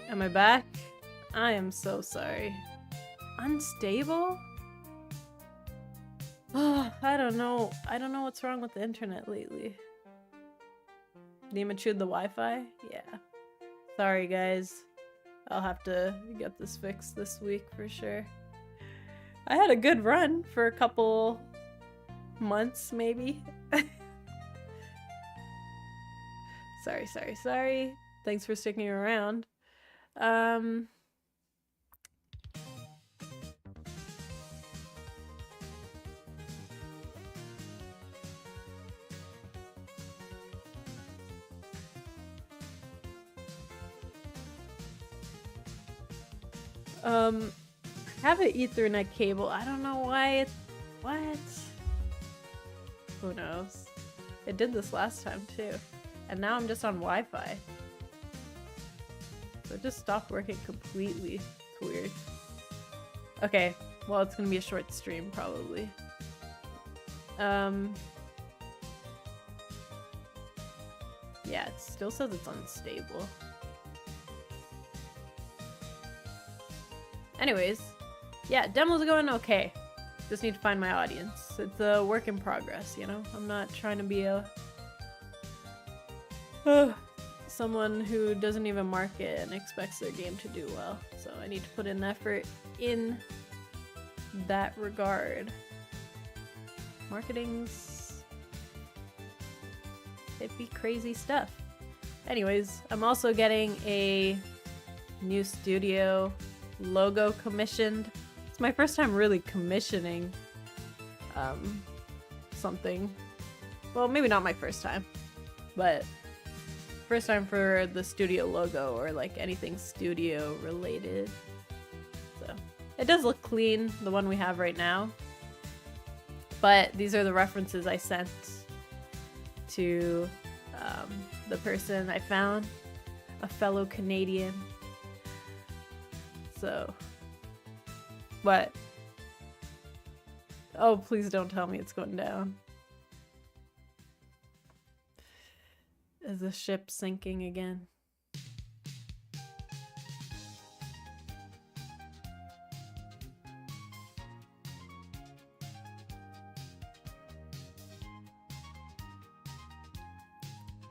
Am I back? I am so sorry. Unstable? Oh, I don't know. I don't know what's wrong with the internet lately. Nima chewed the Wi-Fi? Yeah. Sorry, guys. I'll have to get this fixed this week for sure. I had a good run for a couple months, maybe. Sorry. Thanks for sticking around. I have an Ethernet cable. I don't know why it's... What? Who knows? It did this last time too. And now I'm just on Wi-Fi. So it just stopped working completely. It's weird. Okay, well it's gonna be a short stream probably. Yeah, it still says it's unstable. Anyways, yeah, demo's going okay. Just need to find my audience. It's a work in progress, you know? I'm not trying to be a... someone who doesn't even market and expects their game to do well. So I need to put in effort in that regard. Marketing's... it'd be crazy stuff. Anyways, I'm also getting a new studio logo commissioned. It's my first time really commissioning something. Well, maybe not my first time, but first time for the studio logo or like anything studio related. So it does look clean, the one we have right now. But these are the references I sent to the person I found, a fellow Canadian. So, what? Oh, please don't tell me it's going down. Is the ship sinking again?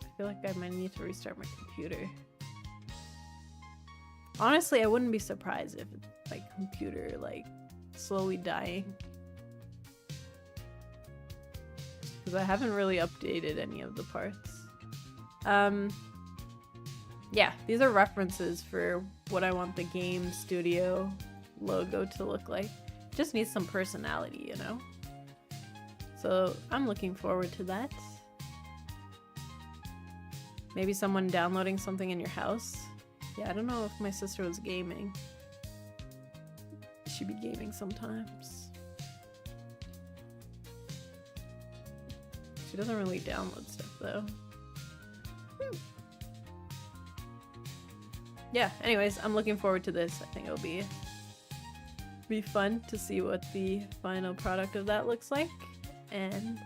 I feel like I might need to restart my computer. Honestly, I wouldn't be surprised if it's like computer like slowly dying. Because I haven't really updated any of the parts. Yeah, these are references for what I want the game studio logo to look like. It just needs some personality, you know? So I'm looking forward to that. Maybe someone downloading something in your house. Yeah, I don't know if my sister was gaming. She'd be gaming sometimes. She doesn't really download stuff though. Yeah, anyways, I'm looking forward to this. I think it'll be fun to see what the final product of that looks like. And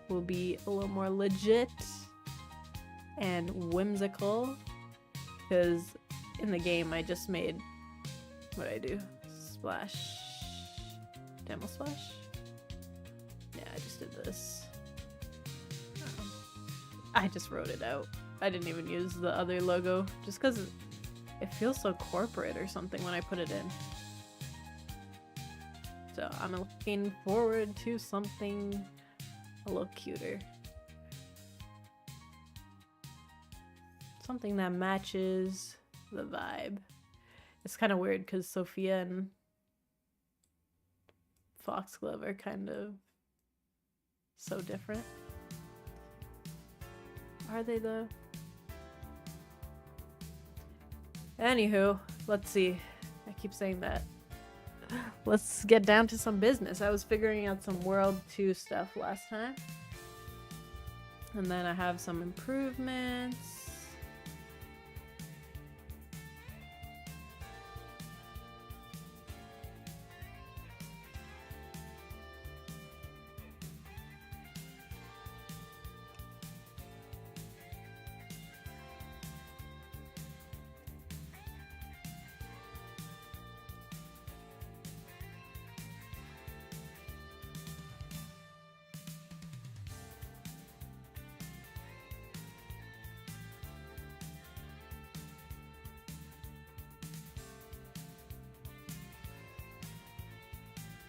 will be a little more legit and whimsical. Because in the game I just made, what did I do? Splash. Demo splash? Yeah, I just did this. I just wrote it out. I didn't even use the other logo just because it feels so corporate or something when I put it in. So I'm looking forward to something a little cuter. Something that matches the vibe. It's kind of weird because Sophia and Foxglove are kind of so different. Are they though? Anywho, let's see. I keep saying that. Let's get down to some business. I was figuring out some World 2 stuff last time. And then I have some improvements.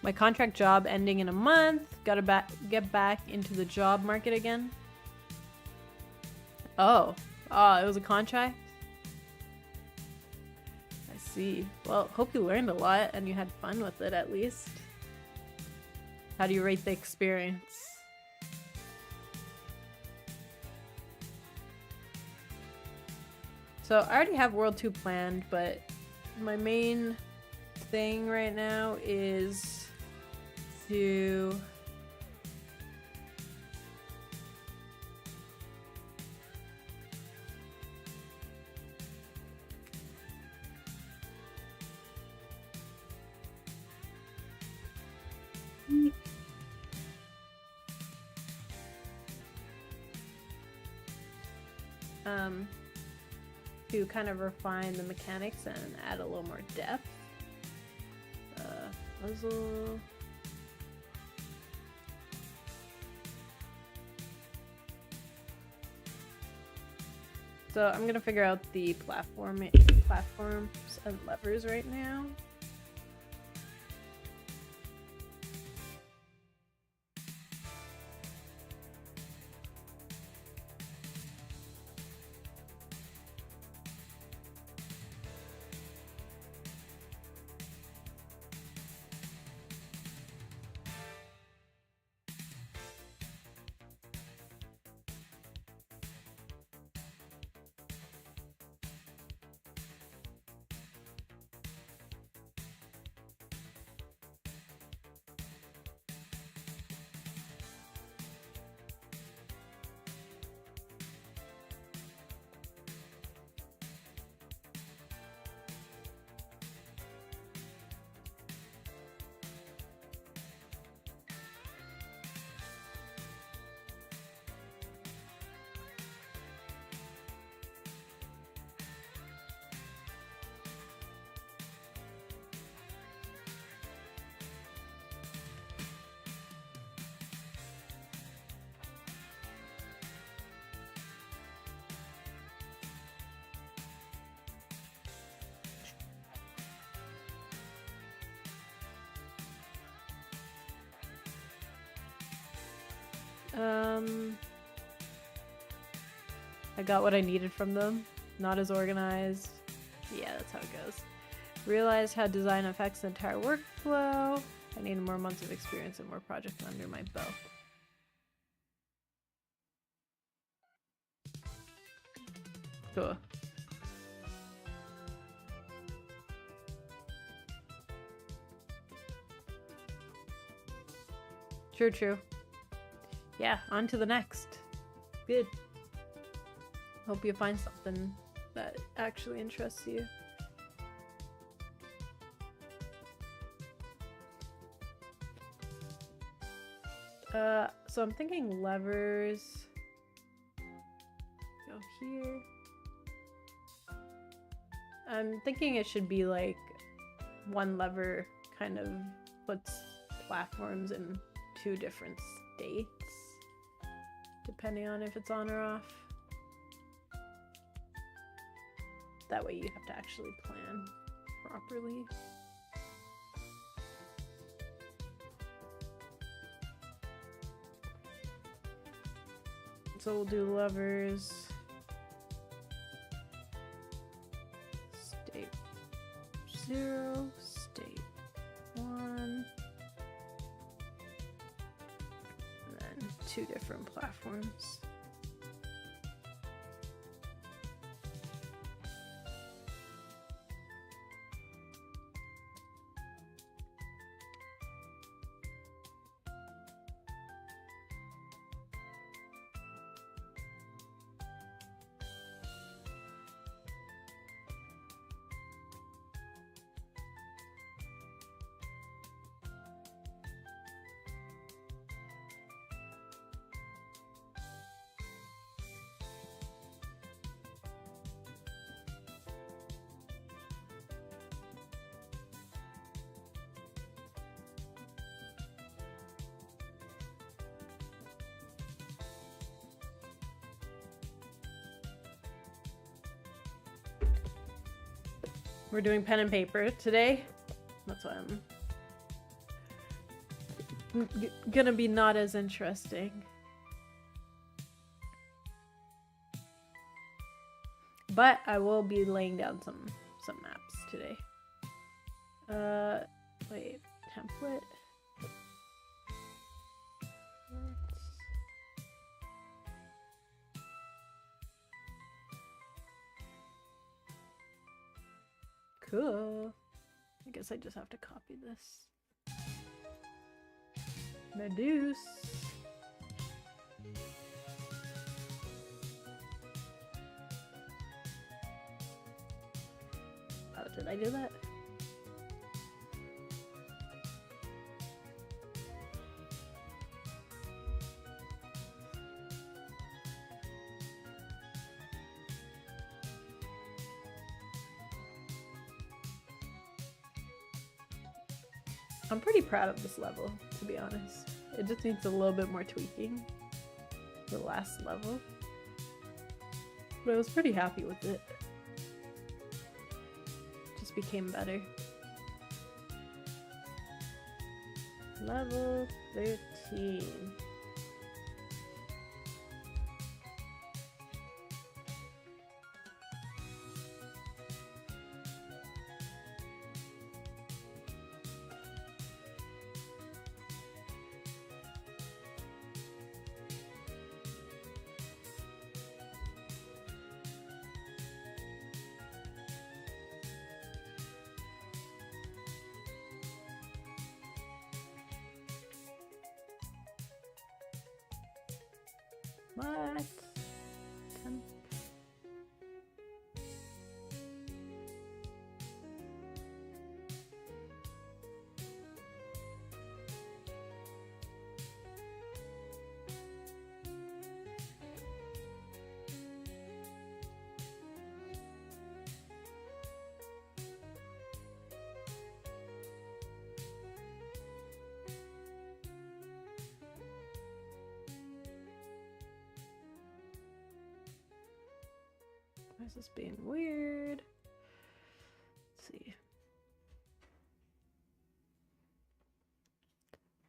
My contract job ending in a month. Gotta get back into the job market again. Oh. Oh, it was a contract? I see. Well, hope you learned a lot and you had fun with it at least. How do you rate the experience? So I already have World 2 planned, but my main thing right now is to to kind of refine the mechanics and add a little more depth. Puzzle. So I'm gonna figure out the platforms and levers right now. I got what I needed from them. Not as organized. Yeah, that's how it goes. Realized how design affects the entire workflow. I need more months of experience and more projects under my belt. Cool. True. Yeah, on to the next. Good. Hope you find something that actually interests you. So I'm thinking levers. Go here. I'm thinking it should be like one lever kind of puts platforms in two different states, depending on if it's on or off. That way you have to actually plan properly. So we'll do levers. State 0, state 1. And then two different platforms. We're doing pen and paper today. That's what I'm gonna be not as interesting. But I will be laying down some maps today. Wait, template. Cool. I guess I just have to copy this. Medusa. Oh, did I do that? I'm pretty proud of this level, to be honest. It just needs a little bit more tweaking. The last level. But I was pretty happy with it. Just became better. Level 13. What? Why is this being weird? Let's see.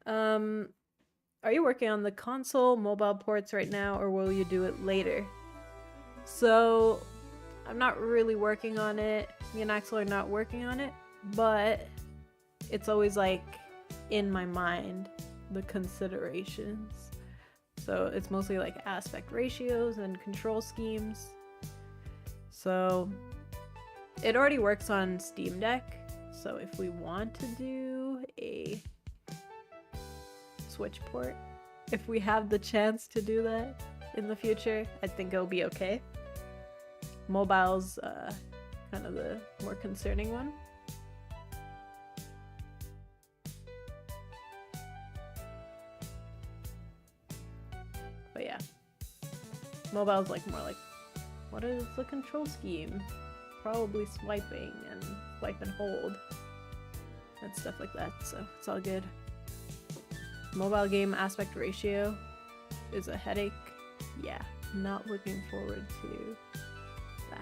Are you working on the console mobile ports right now, or will you do it later? So, I'm not really working on it. Me and Axel are not working on it, but it's always like in my mind, the considerations. So it's mostly like aspect ratios and control schemes. So it already works on Steam Deck. So if we want to do a Switch port, if we have the chance to do that in the future, I think it'll be okay. Mobile's kind of the more concerning one. But yeah, mobile's like more like, what is the control scheme? Probably swiping and swipe and hold and stuff like that, so it's all good. Mobile game aspect ratio is a headache. Yeah, not looking forward to that.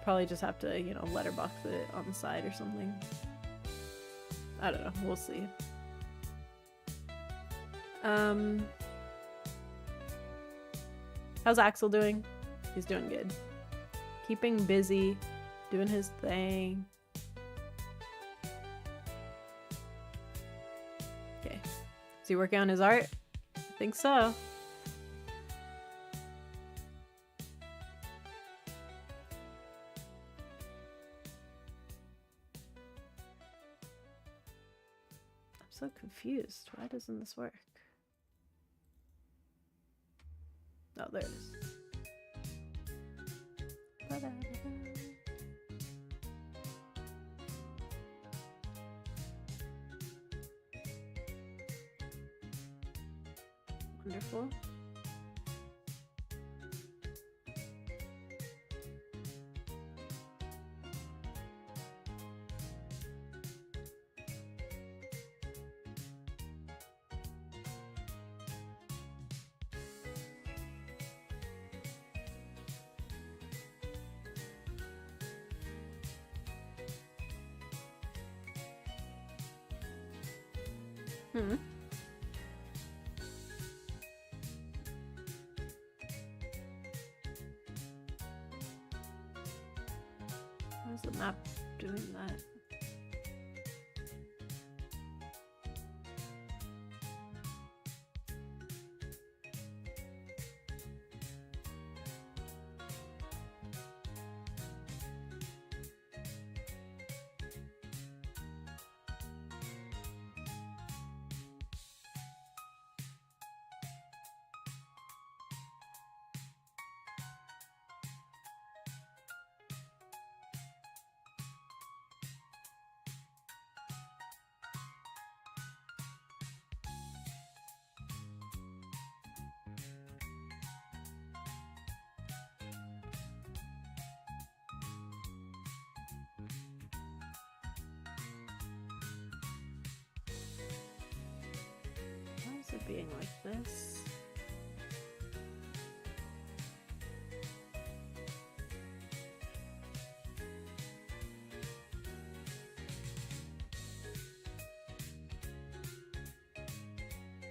Probably just have to, you know, letterbox it on the side or something. I don't know, we'll see. How's Axel doing? He's doing good. Keeping busy, doing his thing. Okay. Is he working on his art? I think so. I'm so confused. Why doesn't this work? Oh, there it is. Ta-da. Wonderful. Hmm. Why is the map doing that? Why is it being like this?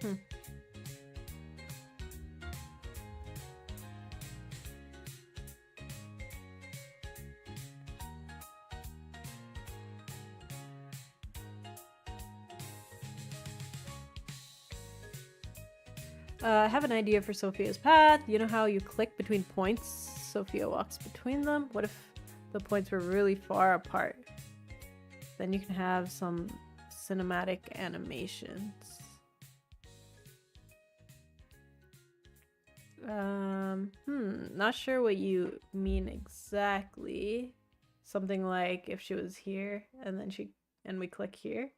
Hmm. I have an idea for Sophia's path. You know how you click between points? Sophia walks between them. What if the points were really far apart? Then you can have some cinematic animations. Not sure what you mean exactly. Something like if she was here and then we click here.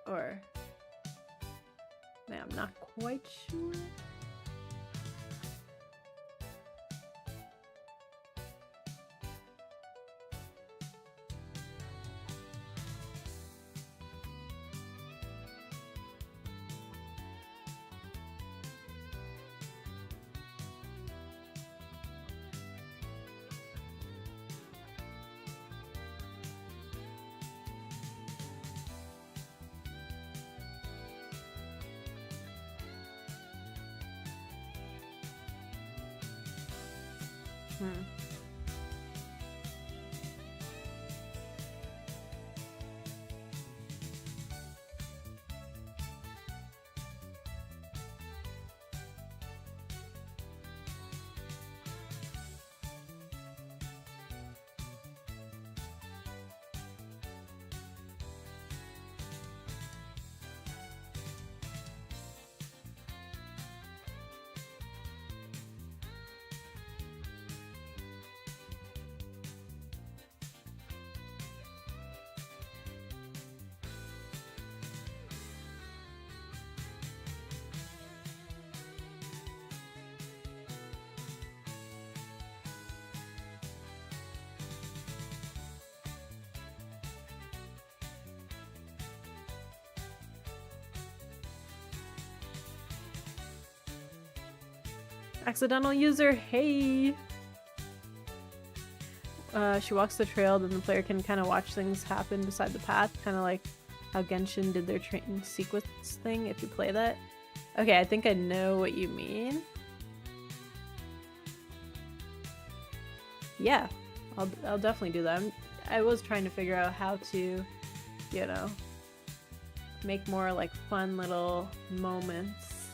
Or I'm not quite sure. Accidental user, hey! She walks the trail, then the player can kind of watch things happen beside the path, kind of like how Genshin did their train sequence thing, if you play that. Okay, I think I know what you mean. Yeah, I'll definitely do that. I was trying to figure out how to, you know, make more like fun little moments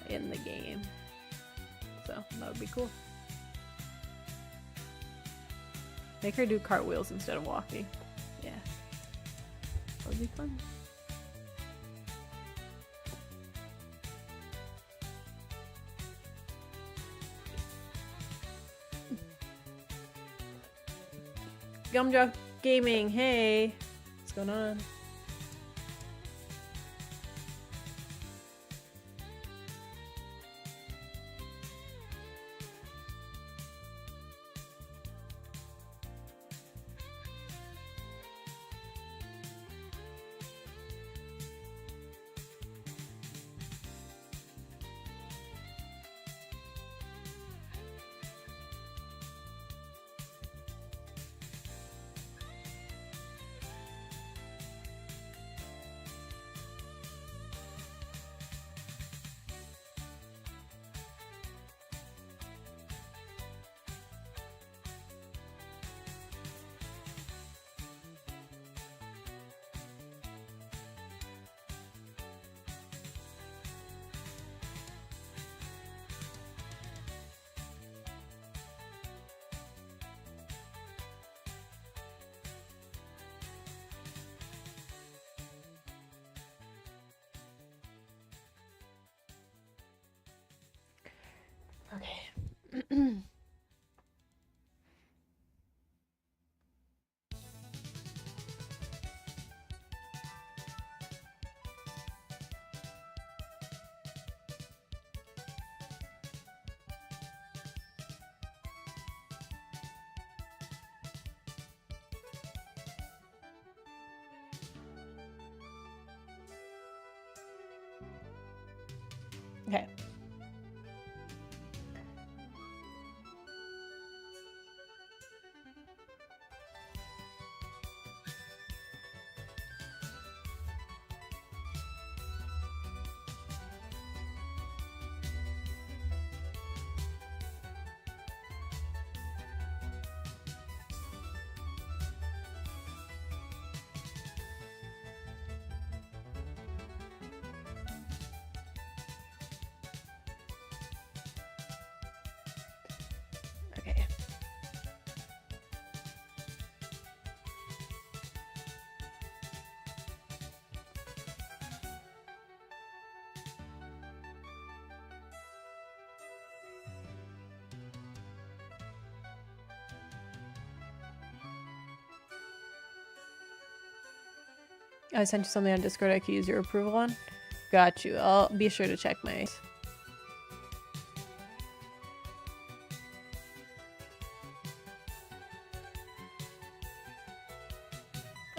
in the game. So that would be cool. Make her do cartwheels instead of walking. Yeah. That would be fun. Gumdrop Gaming, hey! What's going on? Okay. Okay. Okay. I sent you something on Discord I could use your approval on. Got you. I'll be sure to check my...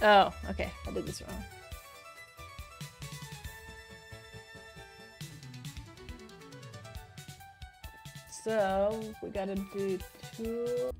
Oh, okay. I did this wrong. So, we gotta do 2...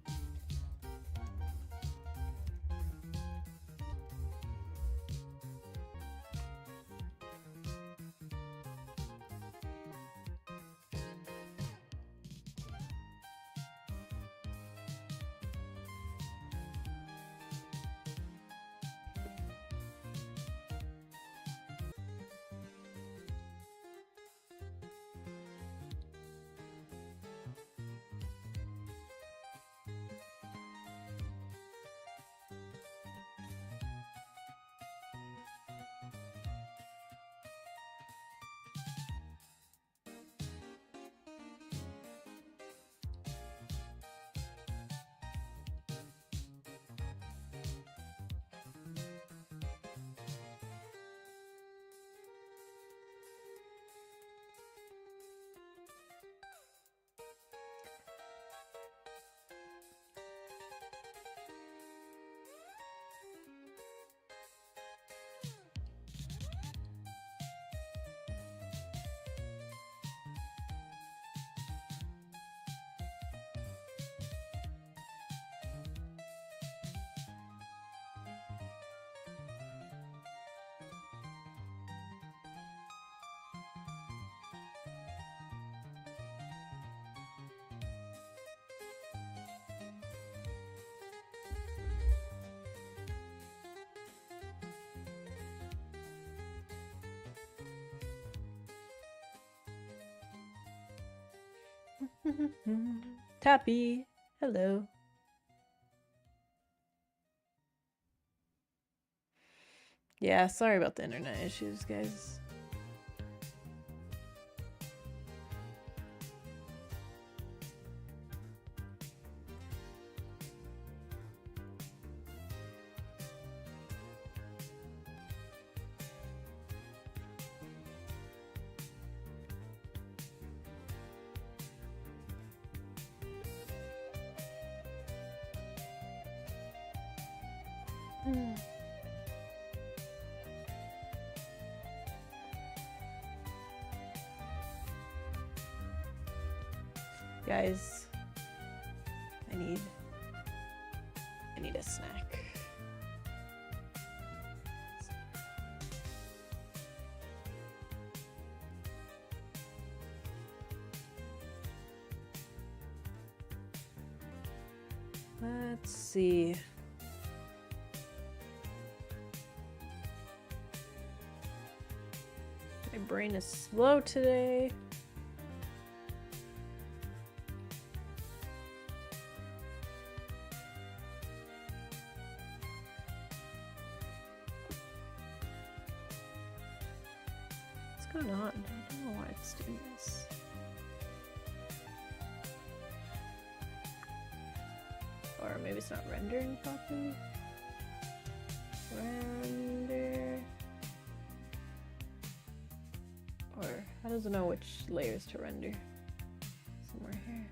Tappy, hello. Yeah, sorry about the internet issues, guys. Guys, I need a snack. Let's see. My brain is slow today. What's going on? I don't know why it's doing this. maybe it's not rendering properly. Render. Or how does it know which layers to render? Somewhere here.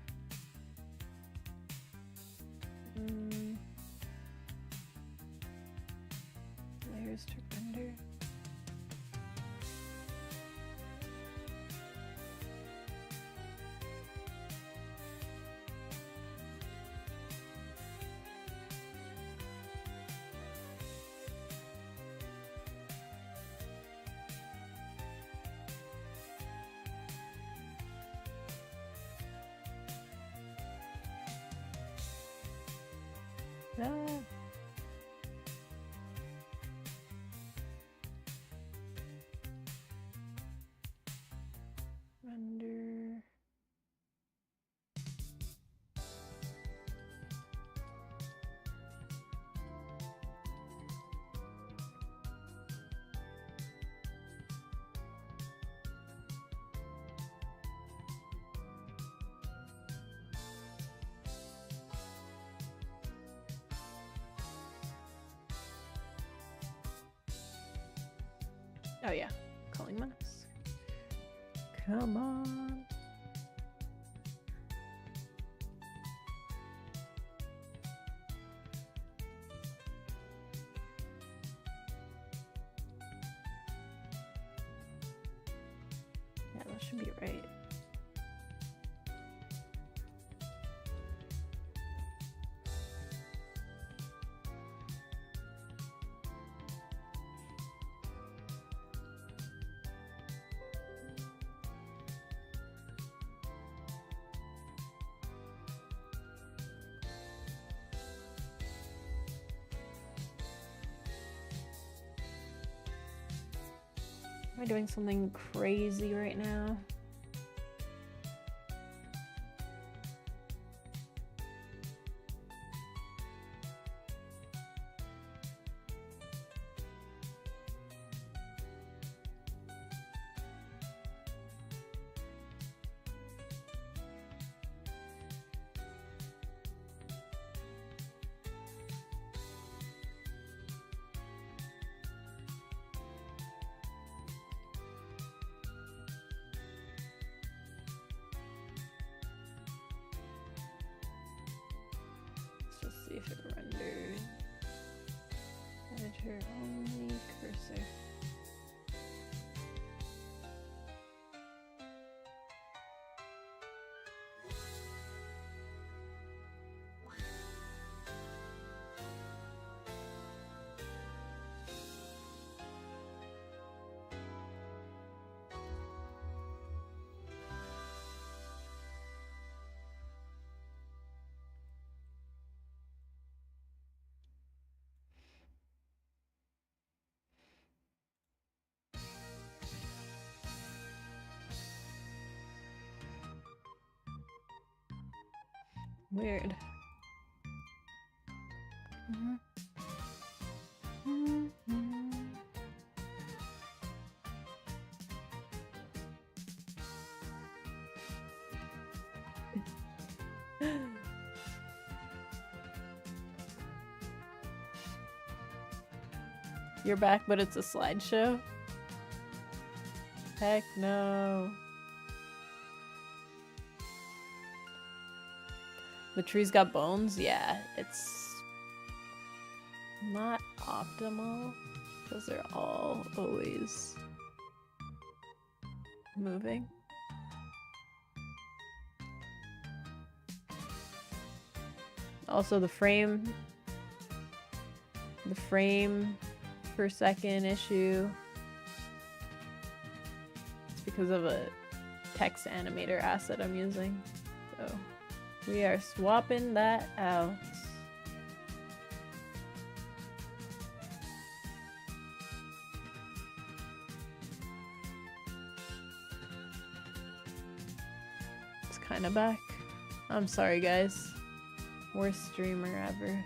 Layers to render. Ah. Render. Oh yeah, calling mask. Come on. Yeah, that should be right. Am I doing something crazy right now? Let's just see if it renders. Editor only cursor. Weird. You're back, but it's a slideshow? Heck no. The tree's got bones? Yeah, it's not optimal because they're all always moving. Also, the frame per second issue. It's because of a text animator asset I'm using. So we are swapping that out. It's kind of back. I'm sorry, guys. Worst streamer ever.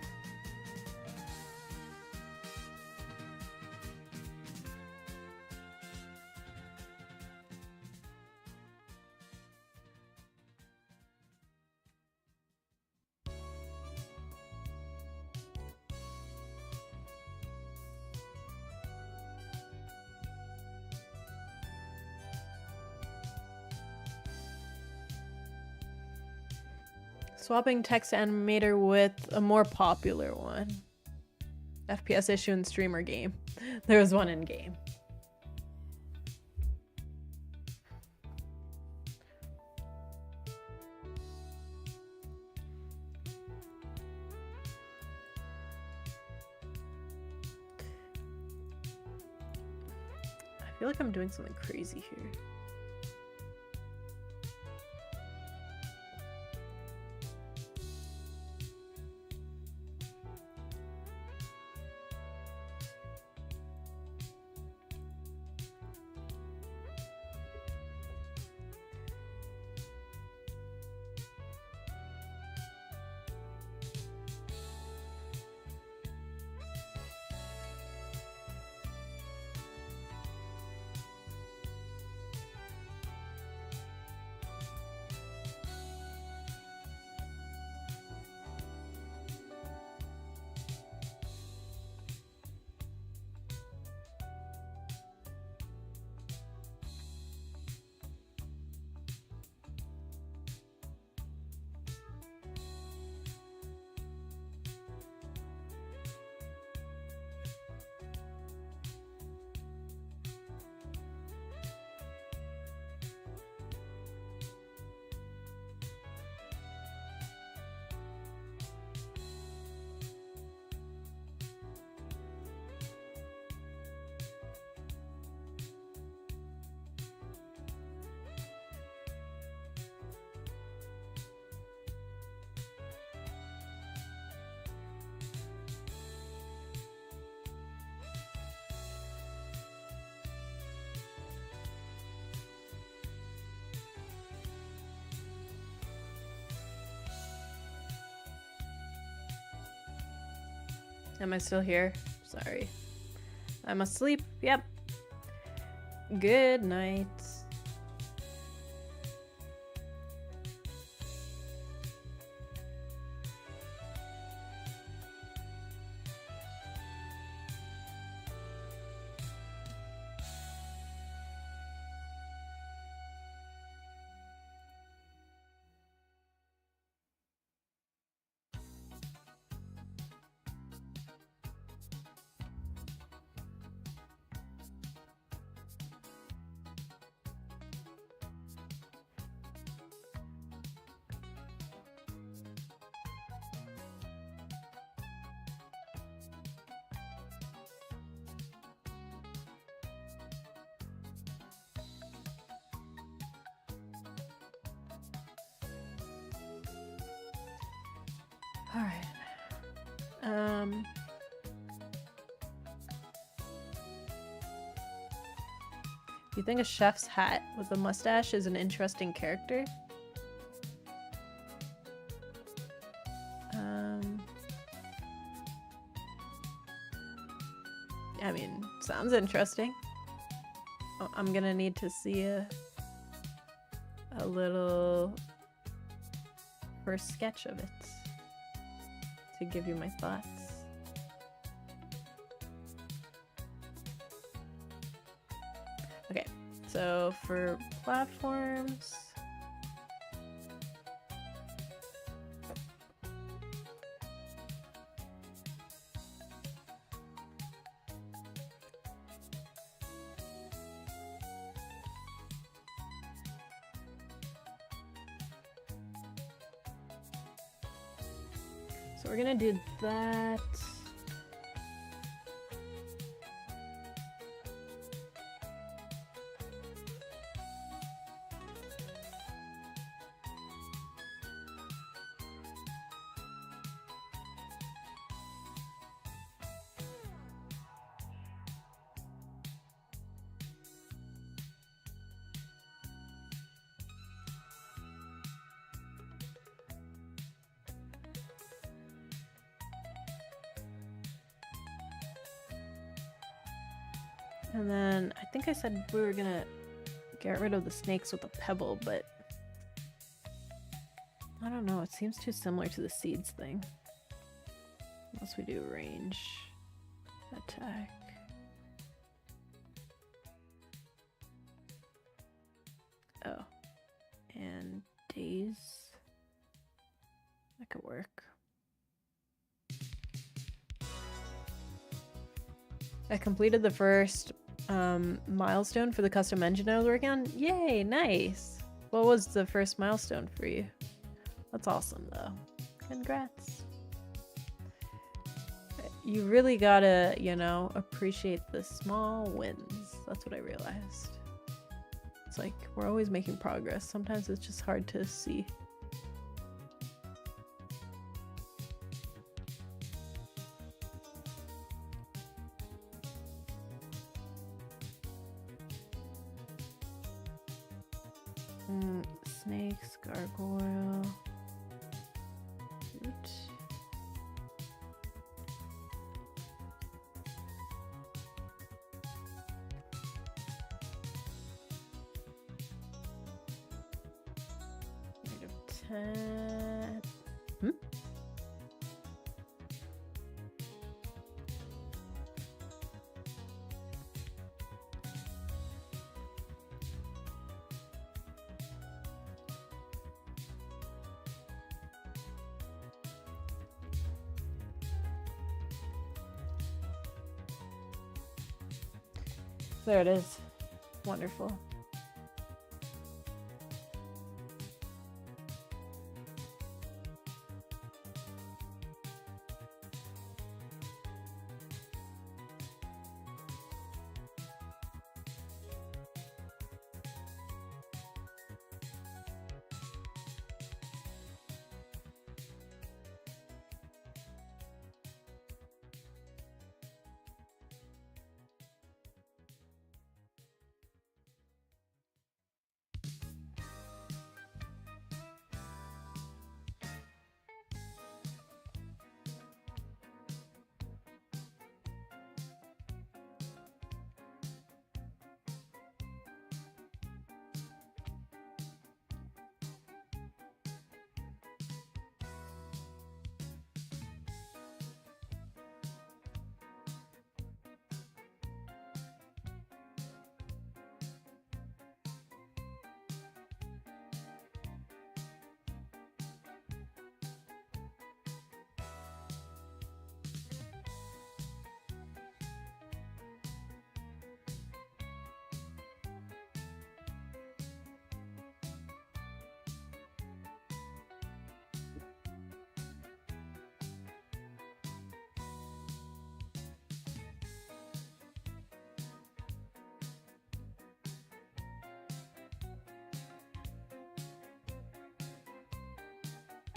Swapping text animator with a more popular one. FPS issue in streamer game. There was one in game. I feel like I'm doing something crazy here. Am I still here? Sorry. I'm asleep. Yep. Good night. All right. You think a chef's hat with a mustache is an interesting character? I mean, sounds interesting. Oh, I'm gonna need to see a little first sketch of it to give you my thoughts. Okay, so for platforms, so we're gonna do that. And then I think I said we were gonna get rid of the snakes with a pebble, but I don't know, it seems too similar to the seeds thing. Unless we do range attack. Oh, and daze. could work. I completed the first milestone for the custom engine I was working on. Yay, nice. What was the first milestone for you? That's awesome, though. Congrats. You really gotta, you know, appreciate the small wins. That's what I realized. It's like, we're always making progress. Sometimes it's just hard to see. Snakes, gargoyle. Shoot. -10. There it is. Wonderful.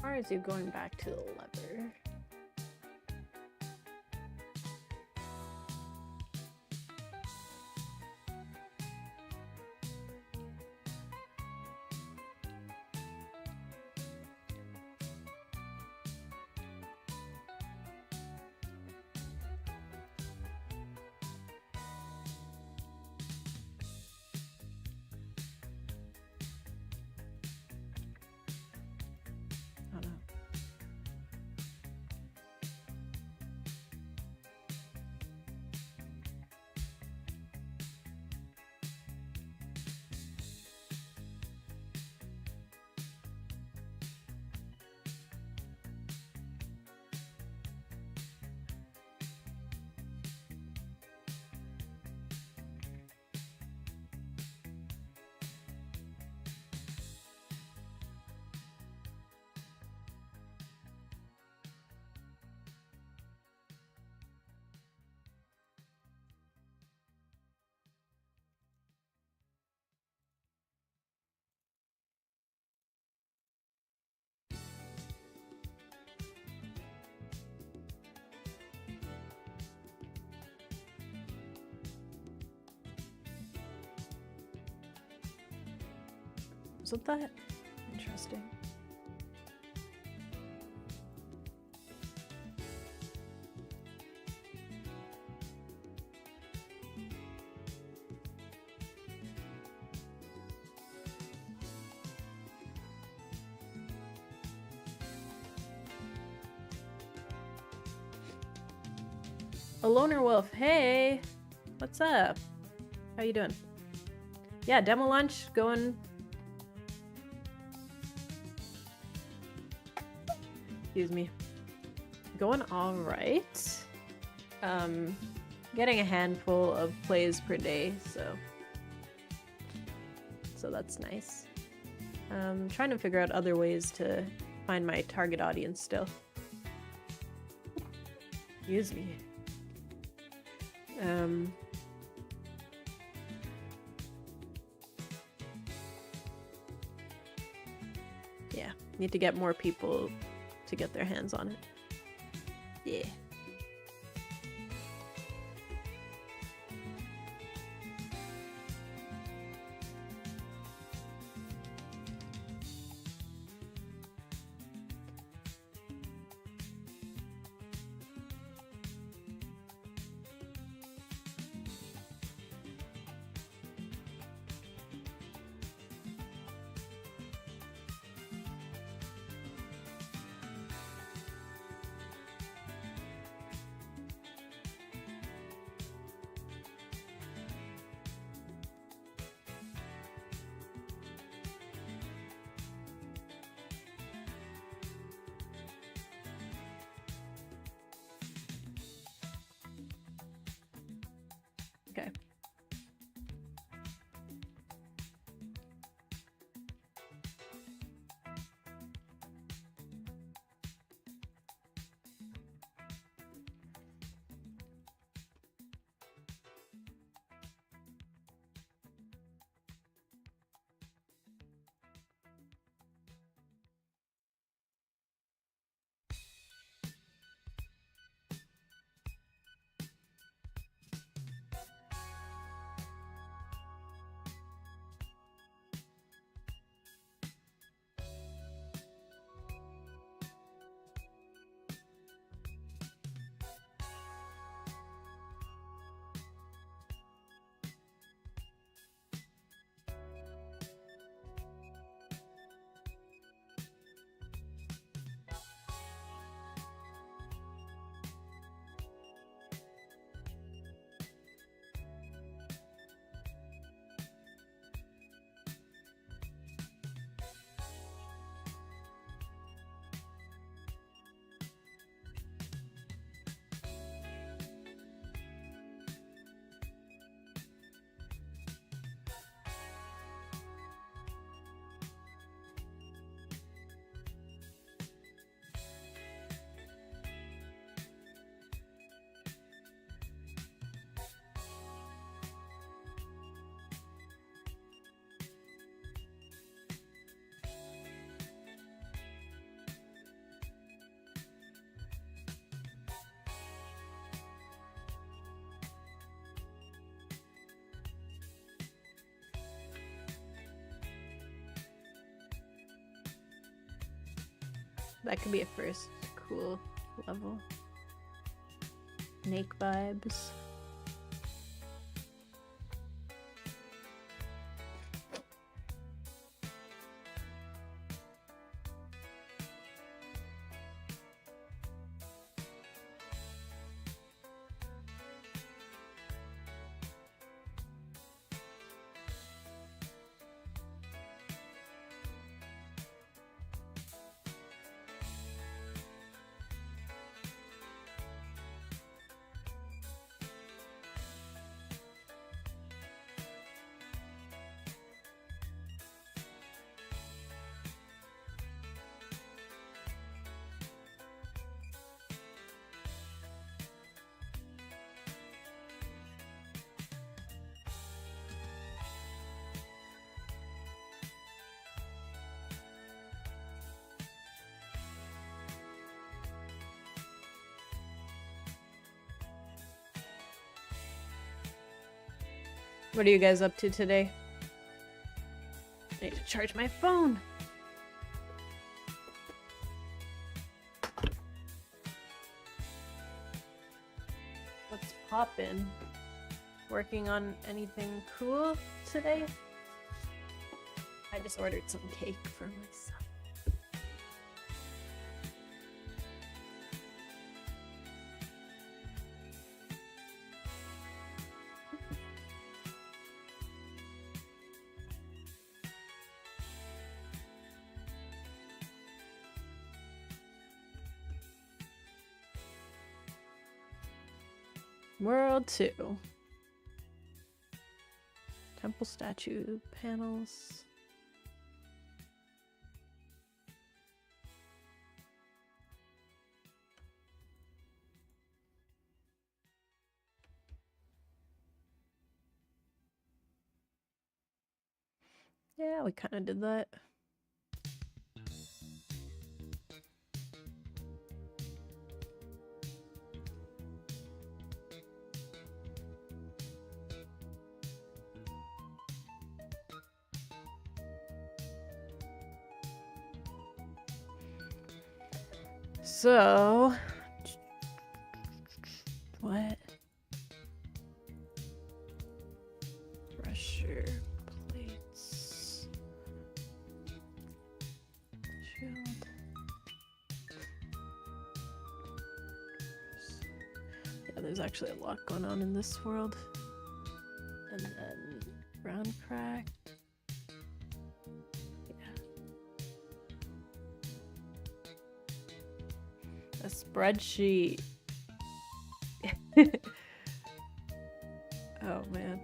Or is you going back to the lever? Wasn't that interesting? A loner wolf, hey, what's up? How you doing? Yeah, demo lunch going. Excuse me. Going all right. Getting a handful of plays per day, so that's nice. Trying to figure out other ways to find my target audience still. Excuse me. Yeah, need to get more people to get their hands on it. Yeah. Okay. That could be a first cool level. Snake vibes. What are you guys up to today? I need to charge my phone. What's poppin'? Working on anything cool today? I just ordered some cake for myself. World 2. Temple statue panels. Yeah, we kind of did that. So, what? Pressure plates. Shield. Yeah, there's actually a lot going on in this world. And then ground crack. A spreadsheet. Oh man.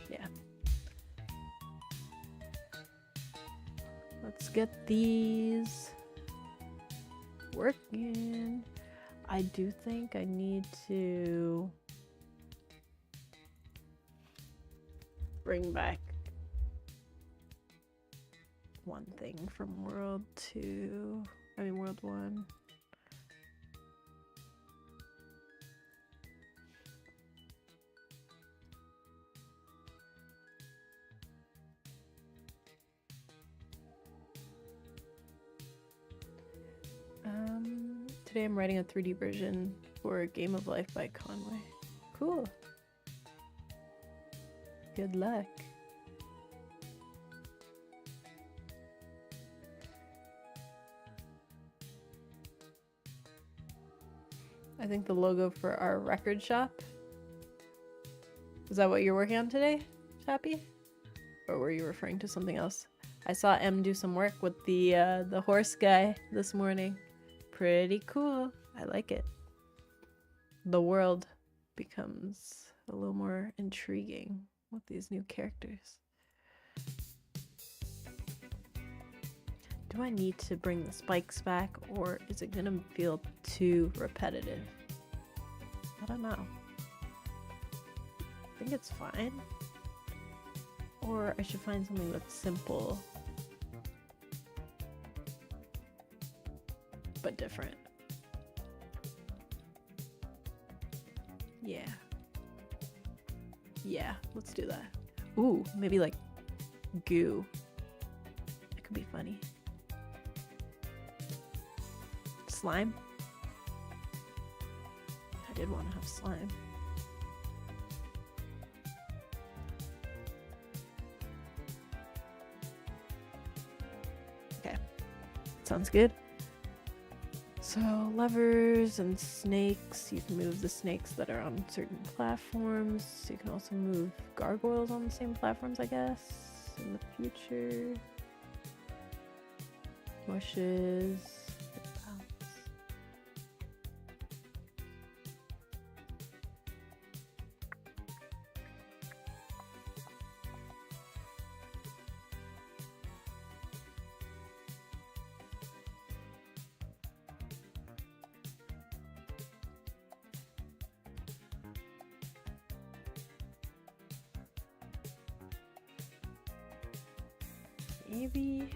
Yeah. Let's get these working. I do think I need to bring back one thing from World 2. I mean, World 1. Today I'm writing a 3D version for Game of Life by Conway. Cool. Good luck. I think the logo for our record shop. Is that what you're working on today, Chappie? Or were you referring to something else? I saw M do some work with the horse guy this morning. Pretty cool. I like it. The world becomes a little more intriguing with these new characters. Do I need to bring the spikes back, or is it gonna feel too repetitive? I don't know. I think it's fine. Or I should find something that's simple but different. Yeah. Yeah, let's do that. Ooh, maybe like goo. That could be funny. Slime. I did want to have slime. Okay. Sounds good. So levers and snakes, you can move the snakes that are on certain platforms. You can also move gargoyles on the same platforms, I guess, in the future. Bushes. Maybe.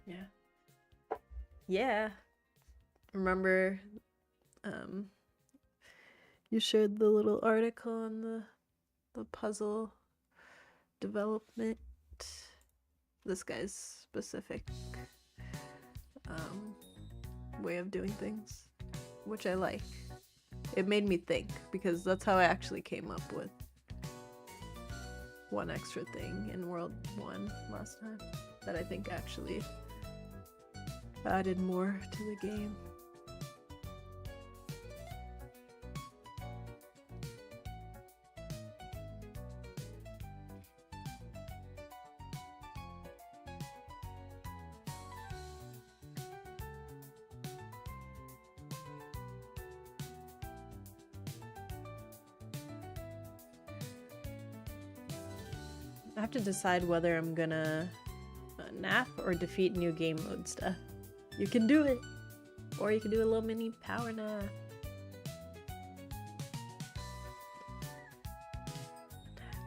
Yeah. Yeah. Remember, you shared the little article on the puzzle development. This guy's specific way of doing things, which I like. It made me think, because that's how I actually came up with one extra thing in World 1 last time that I think actually added more to the game. I have to decide whether I'm gonna nap or defeat new game mode stuff. You can do it! Or you can do a little mini power nap.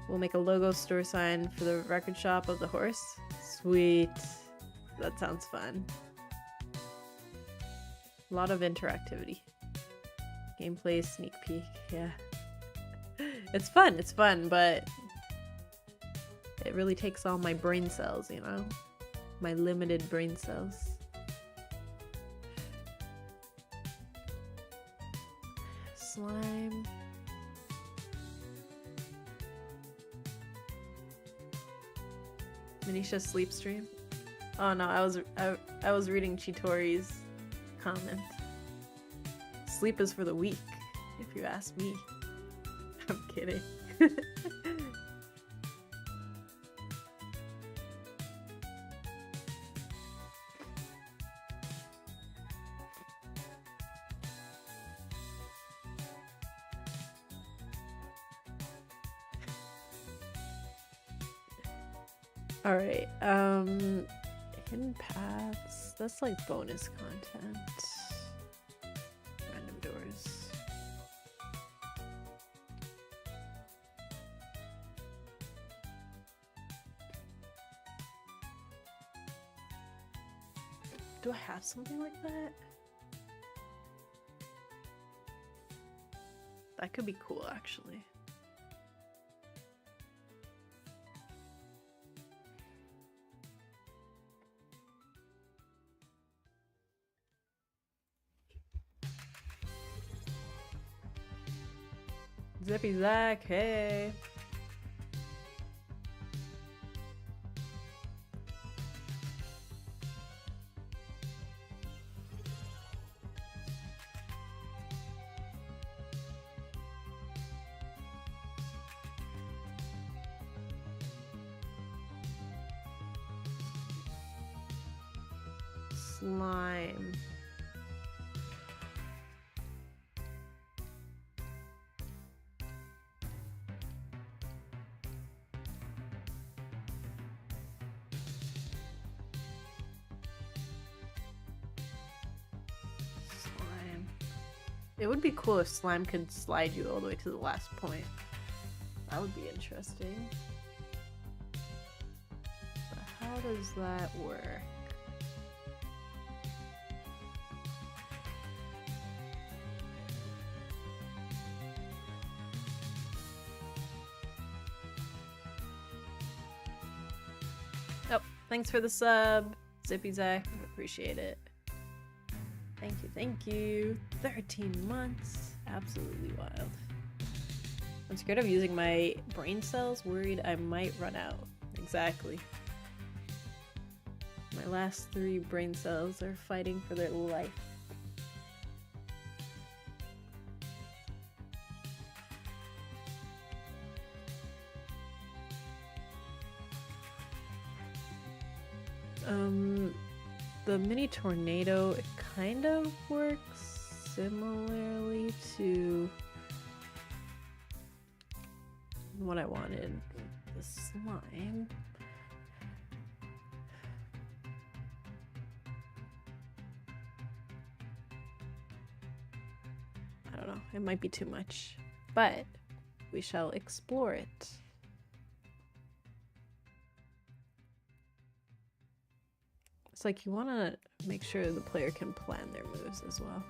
We'll make a logo store sign for the record shop of the horse. Sweet. That sounds fun. A lot of interactivity. Gameplay sneak peek, yeah. It's fun, but it really takes all my brain cells, you know? My limited brain cells. Slime. Manisha sleep stream? Oh no, I was reading Chitori's comment. Sleep is for the weak, if you ask me. I'm kidding. Alright, hidden paths, that's like bonus content. Random doors. Do I have something like that? That could be cool, actually. Zippy Zack, hey. Slime. It would be cool if slime could slide you all the way to the last point. That would be interesting. But how does that work? Oh, thanks for the sub, Zippy Zack. Appreciate it. Thank you, thank you. 13 months. Absolutely wild. I'm scared of using my brain cells, worried I might run out. Exactly. My last 3 brain cells are fighting for their life. The mini tornado, it kind of works similarly to what I wanted, the slime. I don't know, it might be too much, but we shall explore it. It's like you want to make sure the player can plan their moves as well.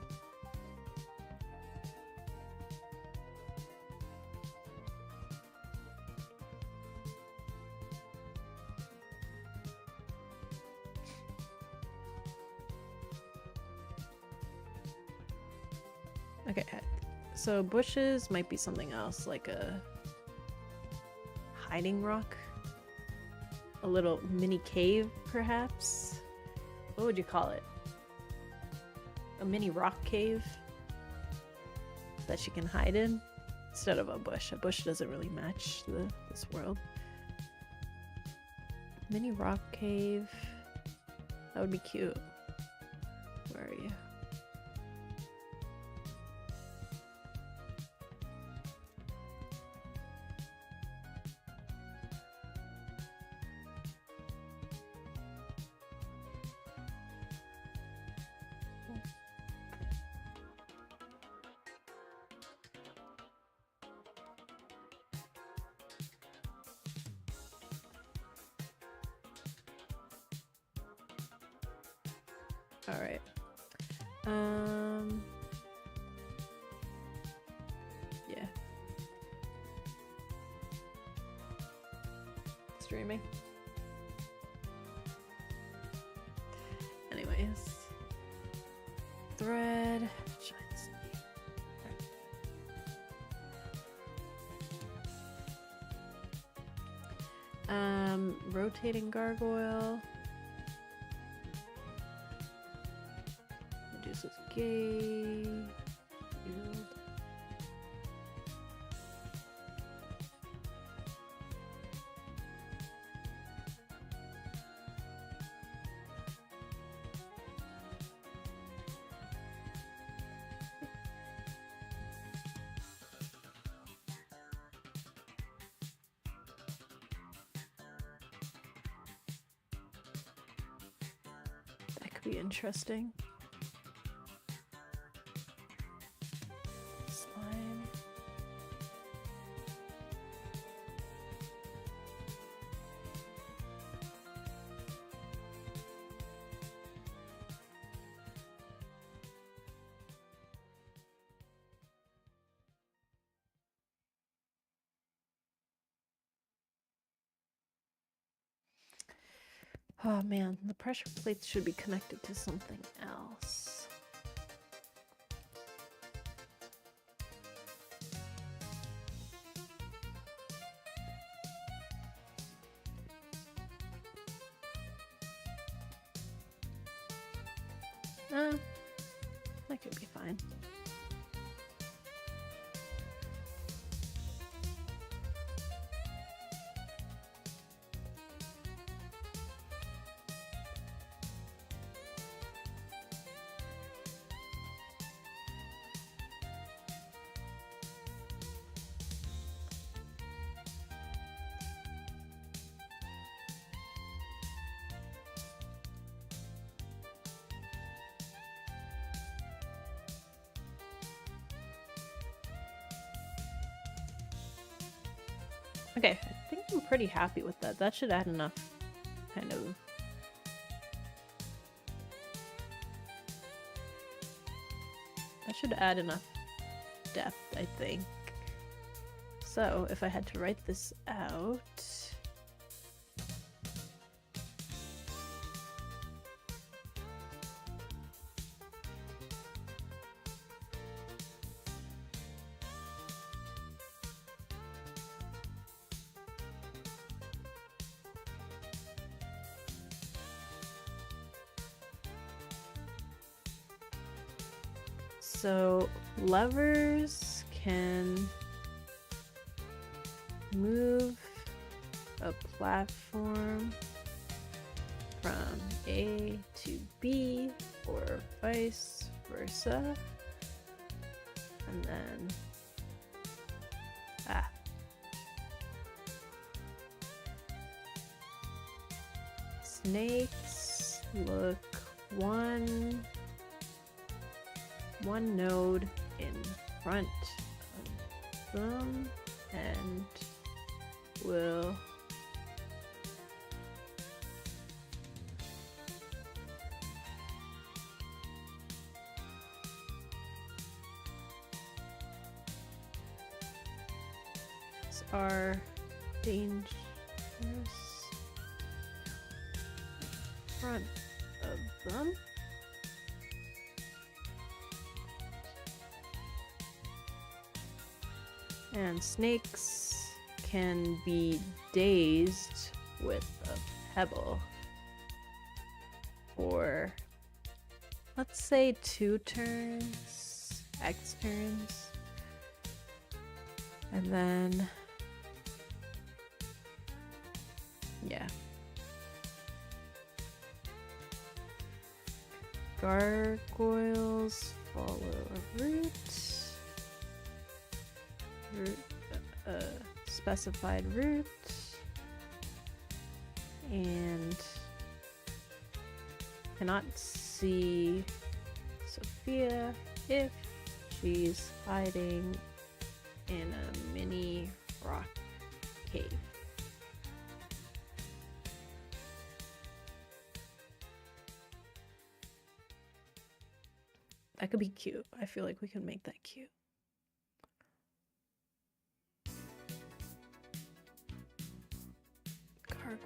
Okay, so bushes might be something else, like a hiding rock? A little mini cave, perhaps? What would you call it? A mini rock cave that she can hide in? Instead of a bush. A bush doesn't really match this world. Mini rock cave. That would be cute. Where are you? All right. Yeah. Streaming. Anyways. Thread. Rotating gargoyle. Reduces gauge. Yield. That could be interesting. Slime. Oh man, the pressure plates should be connected to something else. That could be fine. Okay, I think I'm pretty happy with that. That should add enough kind of... That should add enough depth, I think. So, if I had to write this out... So, levers can move a platform from A to B or vice versa. And then, snakes look one node in front of them and will are dangerous in front of them. And snakes can be dazed with a pebble for, let's say, 2 turns, X turns. And then, yeah. Gargoyles follow a route. Specified route. And cannot see Sophia if she's hiding in a mini rock cave. That could be cute. I feel like we can make that cute.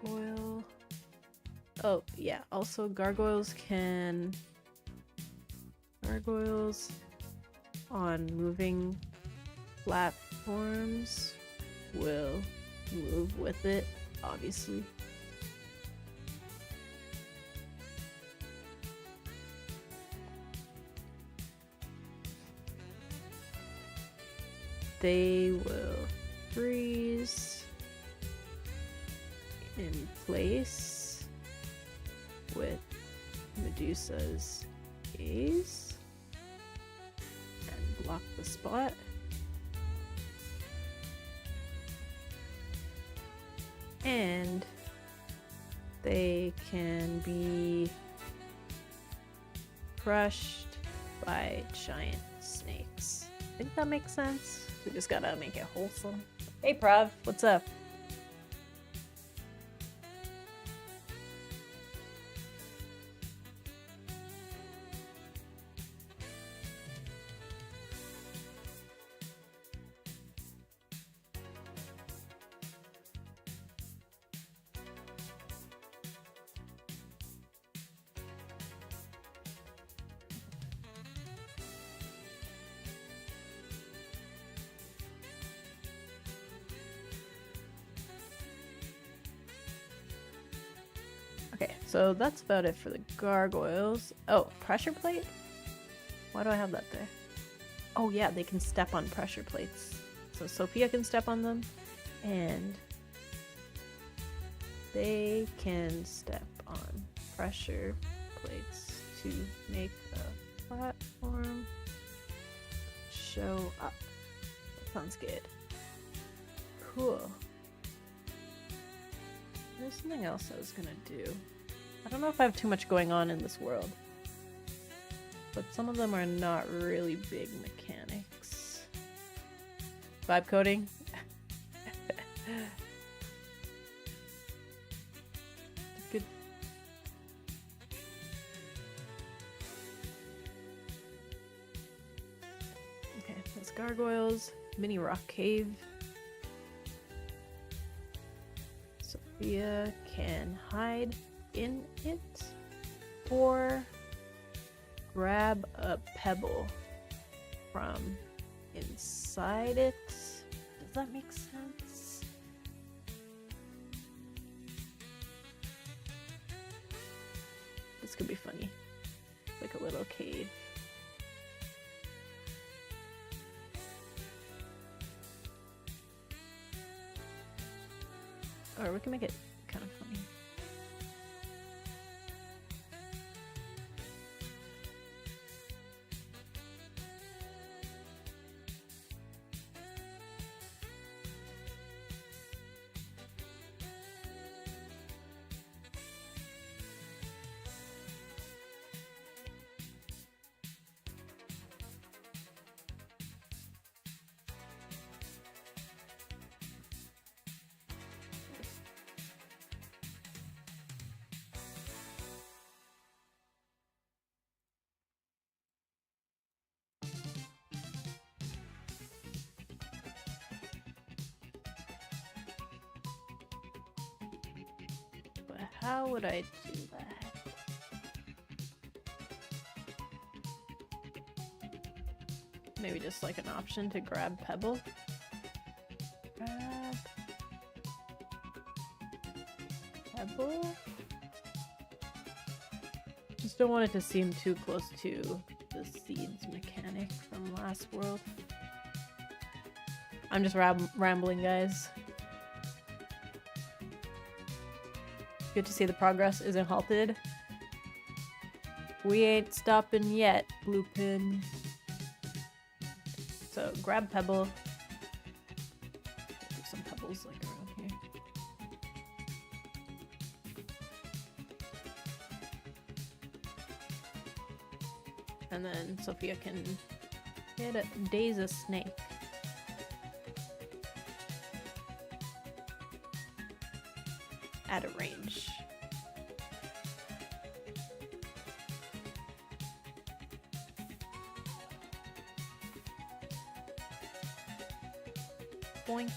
Gargoyle. Oh, yeah. Also, gargoyles on moving platforms will move with it, obviously. They will freeze in place with Medusa's gaze and block the spot. And they can be crushed by giant snakes. I think that makes sense. We just gotta make it wholesome. Hey Prav, what's up? Okay, so that's about it for the gargoyles. Oh, pressure plate? Why do I have that there? Oh yeah, they can step on pressure plates. So Sophia can step on them, and they can step on pressure plates to make a platform show up. That sounds good. Cool. There's something else I was gonna do. I don't know if I have too much going on in this world, but some of them are not really big mechanics. Vibe coding? Good. Okay, there's gargoyles, mini rock cave. Sophia can hide in it or grab a pebble from inside it. Does that make sense? This could be funny. Like a little cave. Or we can make it kind of funny. how would I do that? Maybe just like an option to grab pebble. Grab pebble. Just don't want it to seem too close to the seeds mechanic from last world. I'm just rambling, guys. Good to see the progress isn't halted. We ain't stopping yet, Blue Pin. So grab pebble. There's some pebbles like around here. And then Sophia can daze a snake. At a range. Boink.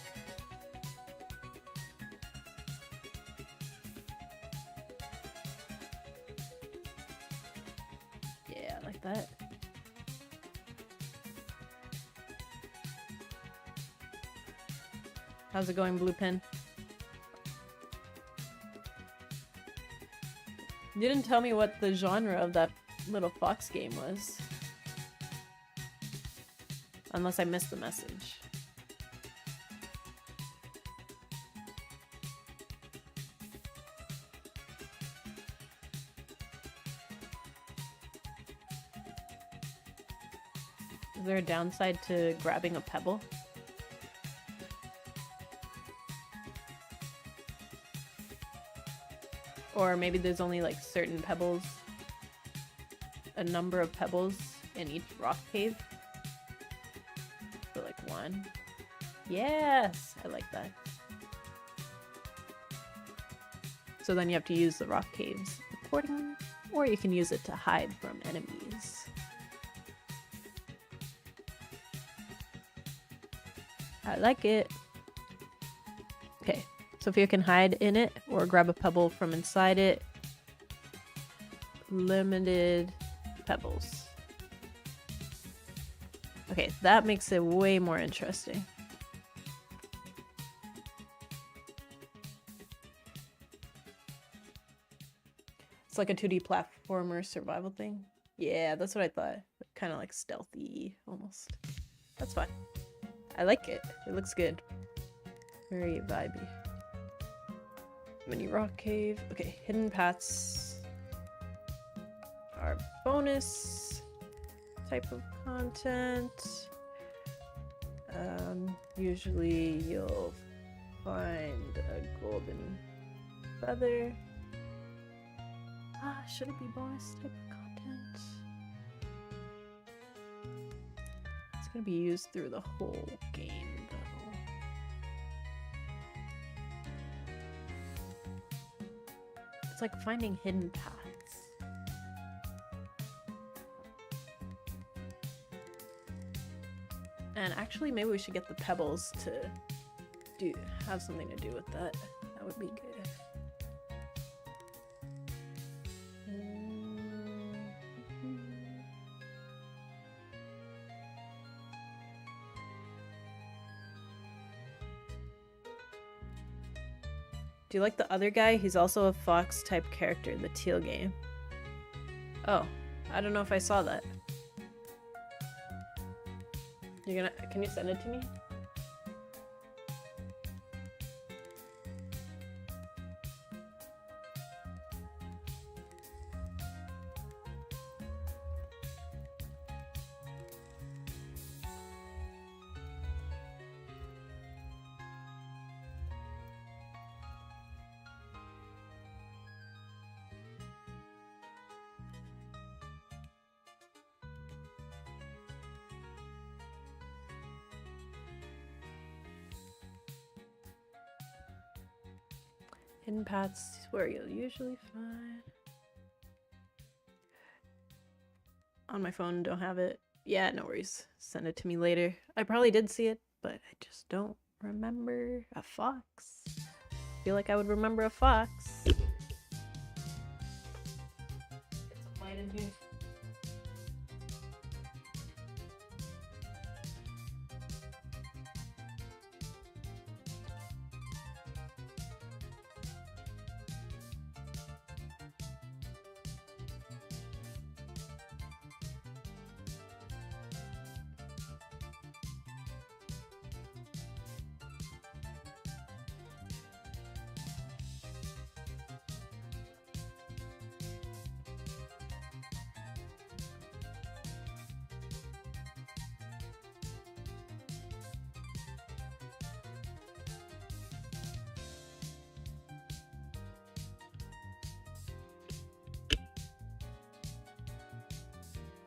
Yeah, like that. How's it going, Blue Pin? You didn't tell me what the genre of that little fox game was. Unless I missed the message. Is there a downside to grabbing a pebble? Or maybe there's only like certain pebbles, a number of pebbles in each rock cave. So like one. Yes, I like that. So then you have to use the rock caves accordingly, or you can use it to hide from enemies. I like it. Okay. Sophia can hide in it or grab a pebble from inside it. Limited pebbles. Okay, that makes it way more interesting. It's like a 2D platformer survival thing. Yeah, that's what I thought. Kind of like stealthy almost. That's fine. I like it. It looks good. Very vibey. Mini rock cave. Okay, hidden paths are bonus type of content. Usually you'll find a golden feather. Should it be bonus type of content? It's gonna be used through the whole game though. It's like finding hidden paths. And actually, maybe we should get the pebbles to have something to do with that. That would be good. Do you like the other guy? He's also a fox type character in the teal game. Oh, I don't know if I saw that. Can you send it to me? Hidden paths where you'll usually find. On my phone, don't have it. Yeah, no worries. Send it to me later. I probably did see it, but I just don't remember a fox. I feel like I would remember a fox. quiet in here.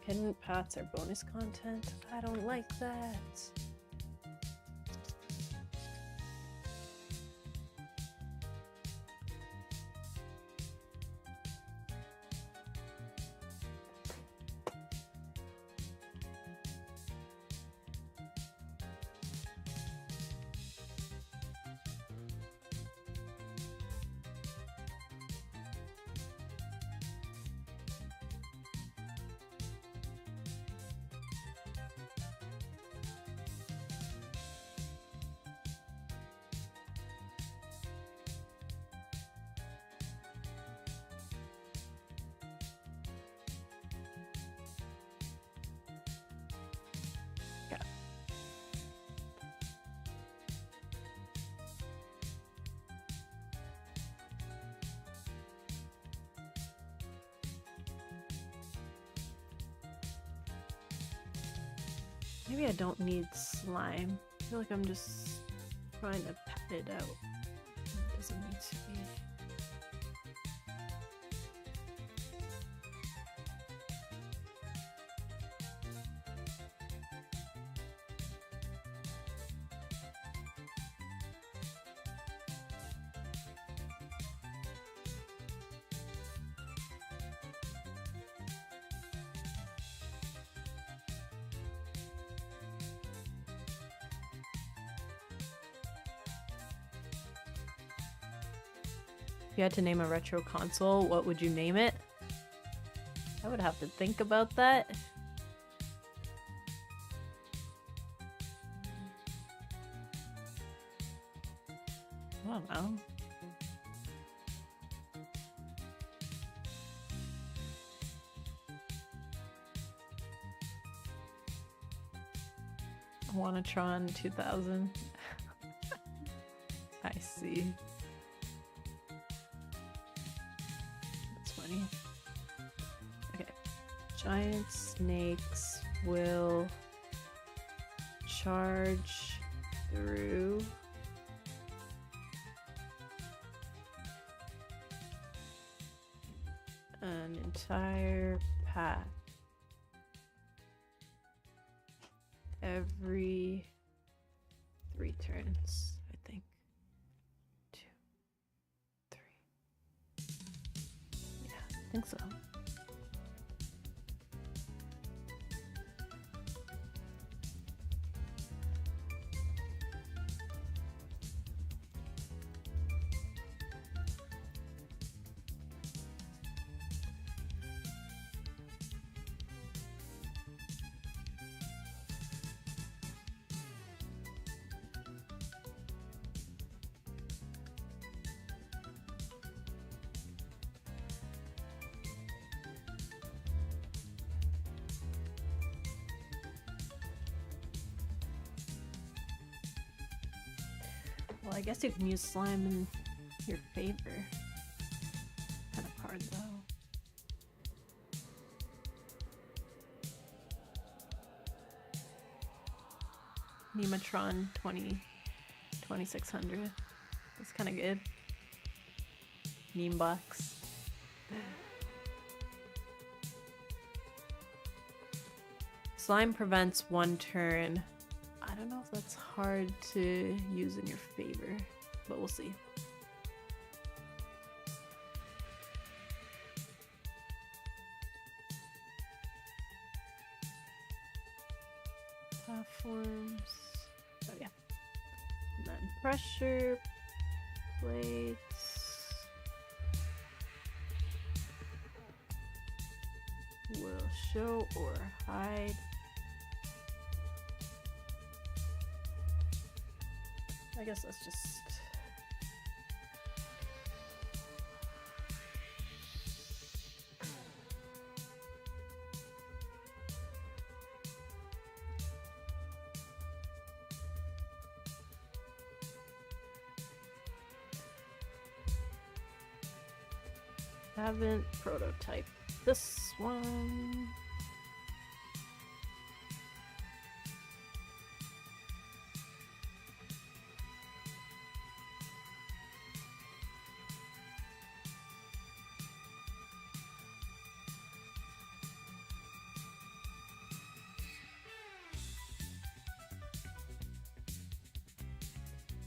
Hidden paths are bonus content. I don't like that. Maybe I don't need slime. I feel like I'm just trying to pat it out. It doesn't need to be. If you had to name a retro console, what would you name it? I would have to think about that. I don't know. Wanatron 2000. I see. Okay. Giant snakes will charge through an entire path every 3 turns, I think. 2, 3. Yeah, I think so. Well, I guess you can use slime in your favor. Kind of hard though. Nematron 2600. That's kind of good. Meme box. Slime prevents 1 turn. I don't know if that's hard to use in your favor, but we'll see. Platforms. Oh yeah. And then pressure plates. will show or hide. I guess let's just... haven't prototyped this one.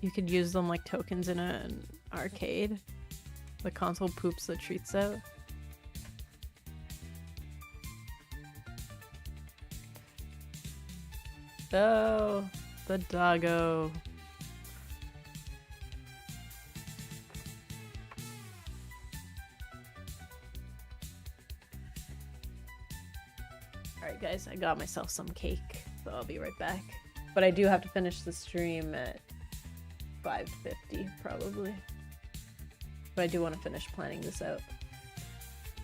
You could use them like tokens in an arcade. The console poops the treats out. Oh, the doggo. Alright guys, I got myself some cake, so I'll be right back. But I do have to finish the stream at 5:50 probably. But I do want to finish planning this out.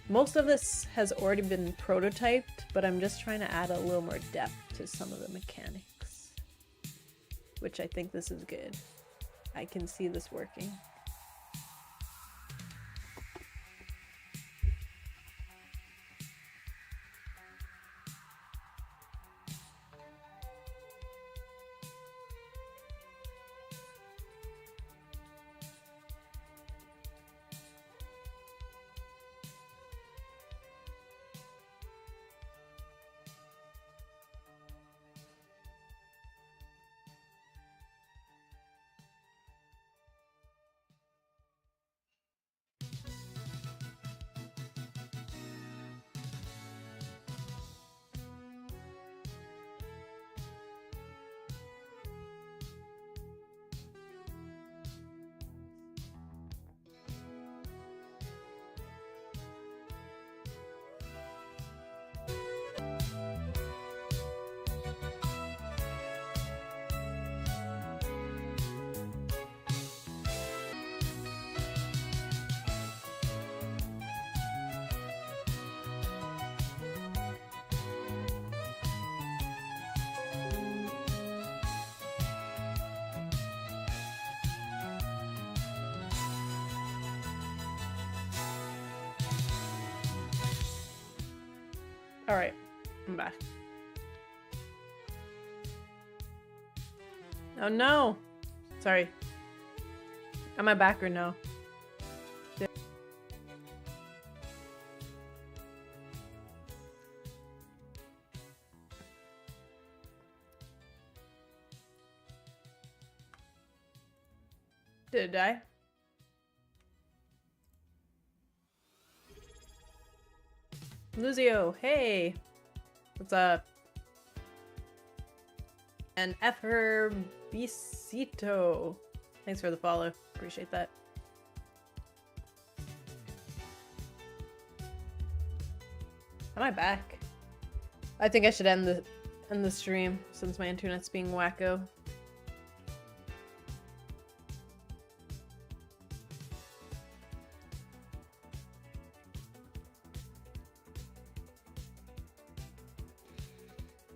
Most of this has already been prototyped, but I'm just trying to add a little more depth to some of the mechanics. Which I think this is good. I can see this working. Alright, I'm back. Oh no! Sorry. Am I back or no? Did it die? Luzio, hey! What's up? And Oathr Bisito. Thanks for the follow. Appreciate that. Am I back? I think I should end the stream since my internet's being wacko.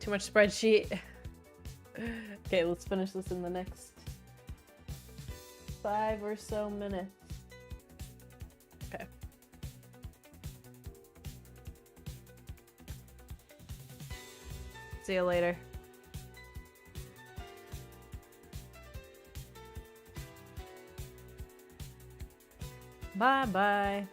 Too much spreadsheet. Okay, let's finish this in the next 5 or so minutes. Okay. See you later. Bye bye.